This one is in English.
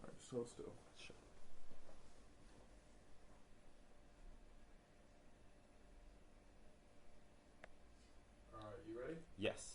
Alright, just hold still. Sure. Alright, you ready? Yes.